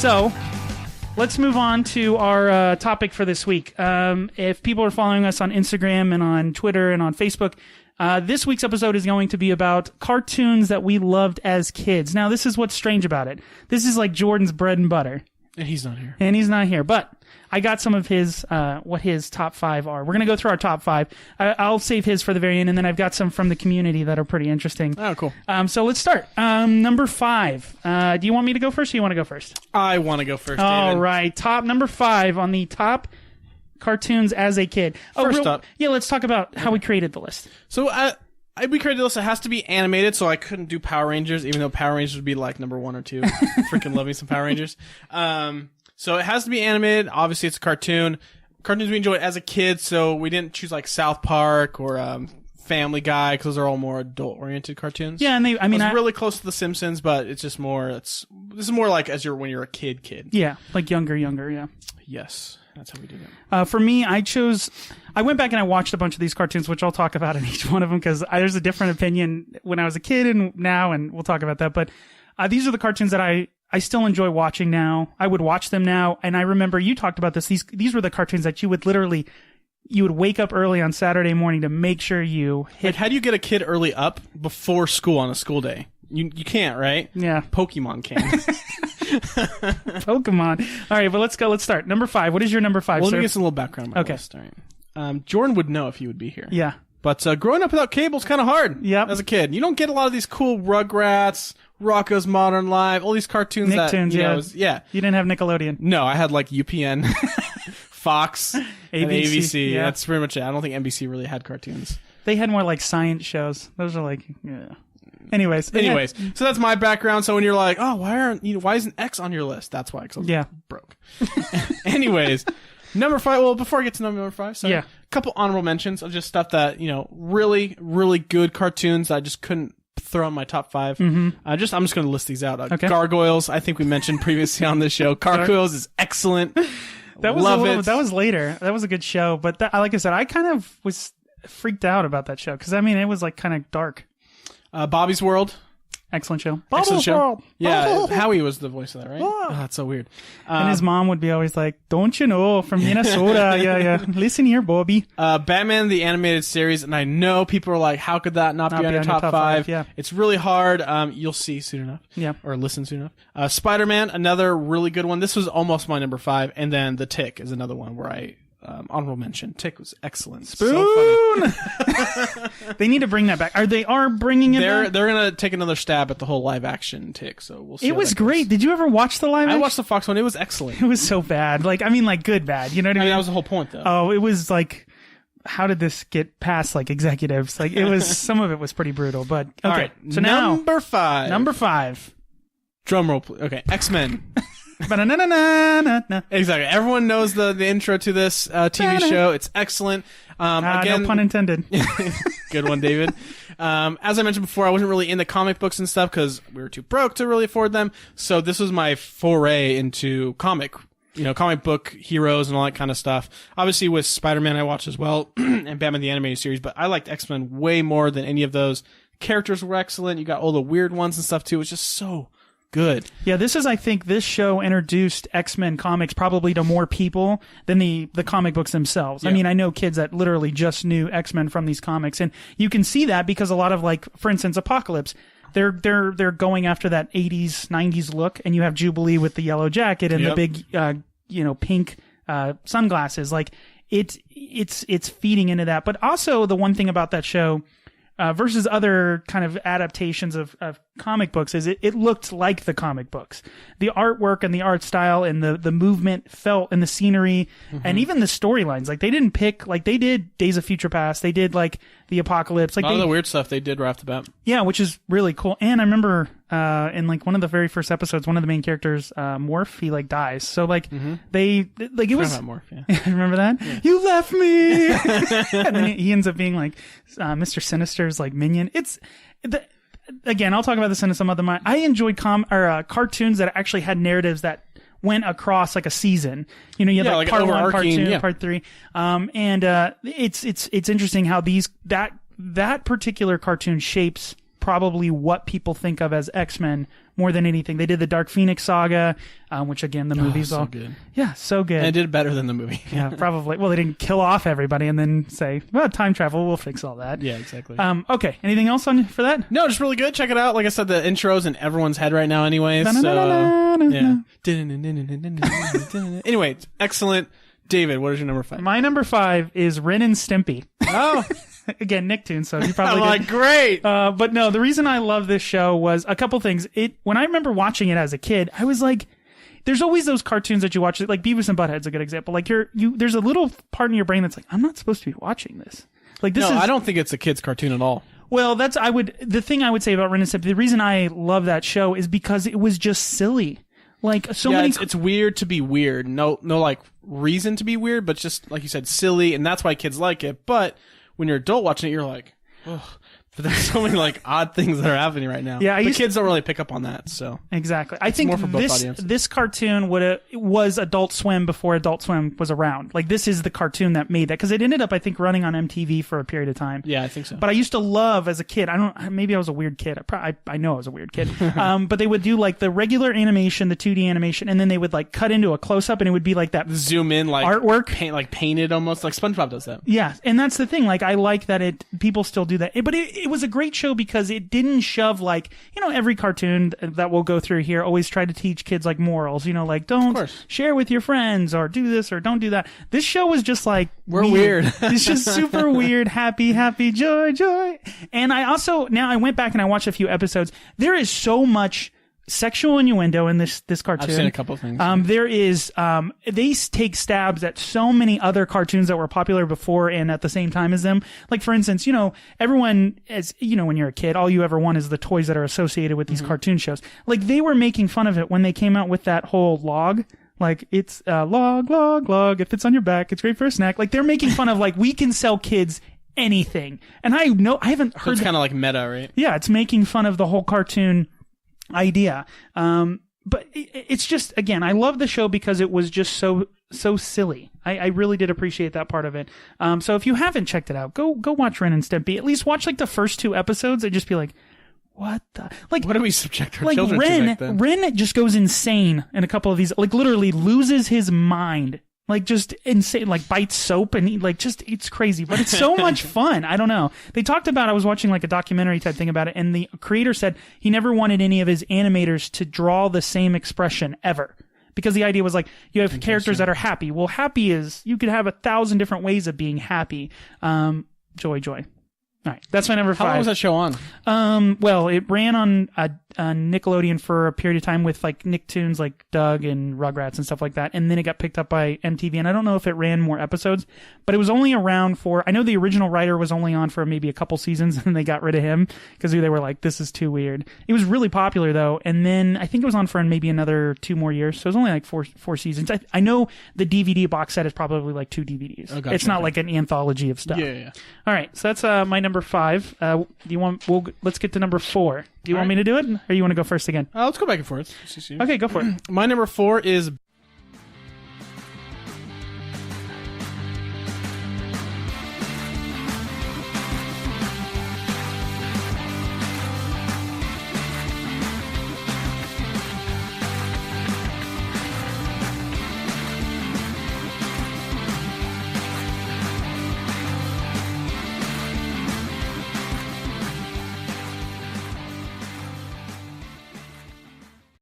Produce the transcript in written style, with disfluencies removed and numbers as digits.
So let's move on to our topic for this week. If people are following us on Instagram and on Twitter and on Facebook, this week's episode is going to be about cartoons that we loved as kids. Now, this is what's strange about it. This is like Jordan's bread and butter. And he's not here. And he's not here. But I got some of his, what his top 5 are. We're going to go through our top 5. I'll save his for the very end, and then I've got some from the community that are pretty interesting. Oh, cool. So let's start. Number 5. Do you want me to go first, or you want to go first? I want to go first, David. All right. Number 5 on the top cartoons as a kid. First up. Yeah, let's talk about how we created the list. So, we created the list. It has to be animated, so I couldn't do Power Rangers, even though Power Rangers would be like number 1 or 2. Freaking love me some Power Rangers. So it has to be animated. Obviously, it's a cartoon. Cartoons we enjoyed as a kid, so we didn't choose like South Park or Family Guy, because those are all more adult-oriented cartoons. Yeah, and it's really close to The Simpsons, but it's just more. This is more like when you're a kid. Yeah, like younger. Yeah. Yes. That's how we do it. For me, I went back and I watched a bunch of these cartoons, which I'll talk about in each one of them, because there's a different opinion when I was a kid and now, and we'll talk about that. But these are the cartoons that I still enjoy watching now. I would watch them now. And I remember you talked about this. These were the cartoons that you would wake up early on Saturday morning to make sure you hit. Like, how do you get a kid early up before school on a school day? You can't, right? Yeah. Pokemon can. Pokemon. All right, but let's go. Let's start. Number 5. What is your number 5, Well, sir? let me get some little background on my list. All right. Jordan would know if he would be here. Yeah. But growing up without cable is kind of hard. Yep. As a kid, you don't get a lot of these cool Rugrats, Rocko's Modern Life, all these cartoons. Nicktoons, yeah. You didn't have Nickelodeon. No, I had like UPN, Fox, and ABC. Yeah. That's pretty much it. I don't think NBC really had cartoons. They had more like science shows. Those are like, yeah. Anyways, so that's my background. So when you're like, oh, why isn't X on your list? That's why. Cause I was broke. Anyways, number 5. Well, before I get to number 5, a couple honorable mentions of just stuff that really, really good cartoons that I just couldn't throw in my top 5. Mm-hmm. I'm just going to list these out. Okay. Gargoyles. I think we mentioned previously on this show. Gargoyles is excellent. That was later. That was a good show, but like I said, I kind of was freaked out about that show because it was like kind of dark. Bobby's World. Excellent show. Excellent show. World. Yeah, Howie was the voice of that, right? Oh, that's so weird. And his mom would be always like, "Don't you know, from Minnesota?" yeah. Listen here, Bobby. Batman the Animated Series, and I know people are like, "How could that not be on your top 5?" Yeah, it's really hard. You'll see soon enough. Yeah, or listen soon enough. Spider-Man, another really good one. This was almost my number 5, and then The Tick is another one where I. Honorable mention. Tick was excellent. Spoon. So funny. They need to bring that back. They are bringing it back? They're gonna take another stab at the whole live action Tick. So we'll see. It was great. Did you ever watch the live action? I watched the Fox one. It was excellent. It was so bad. Like good bad. You know what I mean? That was the whole point, though. Oh, it was like, how did this get past like executives? Like it was. Some of it was pretty brutal. But okay. All right. So now number 5. Number 5. Drum roll. Okay. X-Men. Ba-na-na-na-na-na. Exactly. Everyone knows the intro to this TV show. It's excellent. Again, no pun intended. Good one, David. As I mentioned before, I wasn't really into comic books and stuff because we were too broke to really afford them. So this was my foray into comic book heroes and all that kind of stuff. Obviously with Spider-Man I watched as well and Batman the Animated Series, but I liked X-Men way more than any of those. Characters were excellent. You got all the weird ones and stuff too. It was just so good. Yeah, I think this show introduced X-Men comics probably to more people than the comic books themselves. Yeah. I know kids that literally just knew X-Men from these comics, and you can see that because a lot of, like, for instance, Apocalypse, they're going after that 80s, 90s look, and you have Jubilee with the yellow jacket and the big, pink sunglasses. Like, it's feeding into that. But also the one thing about that show, versus other kind of adaptations of comic books, is it looked like the comic books. The artwork and the art style and the movement felt, and the scenery, and even the storylines. Like, they didn't pick, like they did Days of Future Past, they did like the Apocalypse. Like, a lot of the weird stuff they did right off the bat. Yeah, which is really cool. And I remember in like one of the very first episodes, one of the main characters, Morph, he like dies. So like they like, it was about Morph, yeah. Remember that? Yeah. You left me. And then he ends up being like Mr. Sinister's like minion. Again, I'll talk about this in some other mind. I enjoyed cartoons that actually had narratives that went across like a season. You had like part 1, part 2, part 3. And it's interesting how that particular cartoon shapes probably what people think of as X-Men more than anything. They did the Dark Phoenix saga, which again, the movie's so all good. Yeah, so good. And it did better than the movie. Yeah, probably. Well, they didn't kill off everybody and then say, well, time travel, we'll fix all that. Yeah, exactly. Okay. Anything else for that? No, just really good. Check it out. Like I said, the intro's in everyone's head right now anyways. Na-na-na-na-na-na. Yeah. Anyway, it's excellent. David, what is your number 5? My number 5 is Ren and Stimpy. Oh. Again, Nicktoons, so you probably I'm like, great. But no, the reason I love this show was a couple things. When I remember watching it as a kid, I was like, there's always those cartoons that you watch, like Beavis and Butthead's a good example. Like there's a little part in your brain that's like, I'm not supposed to be watching this. Like this I don't think it's a kid's cartoon at all. Well, the thing I would say about Ren and Stimpy, the reason I love that show is because it was just silly. Like many. It's weird to be weird. No, like reason to be weird, but just like you said, silly, and that's why kids like it. But when you're an adult watching it, you're like, ugh. But there's so many like odd things that are happening right now. Yeah, the kids don't really pick up on that. So exactly, I think more for both audiences. This cartoon was Adult Swim before Adult Swim was around. Like this is the cartoon that made that because it ended up I think running on MTV for a period of time. Yeah, I think so. But I used to love as a kid. Maybe I was a weird kid. I know I was a weird kid. But they would do like the regular animation, the 2D animation, and then they would like cut into a close up, and it would be like that zoom in like artwork, painted almost like SpongeBob does that. Yeah, and that's the thing. Like I like that people still do that. But it was a great show because it didn't shove like, every cartoon that we'll go through here always try to teach kids like morals, like don't share with your friends or do this or don't do that. This show was just like, we're weird. It's just super weird, happy, joy. And now I went back and I watched a few episodes. There is so much sexual innuendo in this cartoon. I've seen a couple of things. There is, they take stabs at so many other cartoons that were popular before and at the same time as them. Like, for instance, everyone, when you're a kid, all you ever want is the toys that are associated with these cartoon shows. Like, they were making fun of it when they came out with that whole log. Like, it's log. If it's on your back, it's great for a snack. Like, they're making fun of, like, we can sell kids anything. And I haven't heard. So it's kind of like meta, right? Yeah, it's making fun of the whole cartoon idea. But it's just, again, I love the show because it was just so silly. I really did appreciate that part of it. So if you haven't checked it out, go watch Ren and Stimpy. At least watch like the first 2 episodes and just be like, what the, like, what do we subject our like children to back then? Ren just goes insane in a couple of these, like literally loses his mind. Like just insane, like bites soap and it's crazy, but it's so much fun. I don't know. They talked about, I was watching like a documentary type thing about it, and the creator said he never wanted any of his animators to draw the same expression ever. Because the idea was like, you have characters that are happy. Well, happy is, you could have 1,000 different ways of being happy. Joy. All right, that's my number 5. How long was that show on? Well, it ran on Nickelodeon for a period of time with like Nicktoons, like Doug and Rugrats and stuff like that, and then it got picked up by MTV. And I don't know if it ran more episodes, but it was only around for. I know the original writer was only on for maybe a couple seasons, and they got rid of him because they were like, "This is too weird." It was really popular though, and then I think it was on for maybe another 2 more years. So it was only like four seasons. I know the DVD box set is probably like 2 DVDs. Oh, gotcha, it's not like an anthology of stuff. Yeah. All right, so that's my number 5. Do you want? Let's get to number 4. Do you want me to do it, or you want to go first again? Let's go back and forth. Okay, go for it. My number 4 is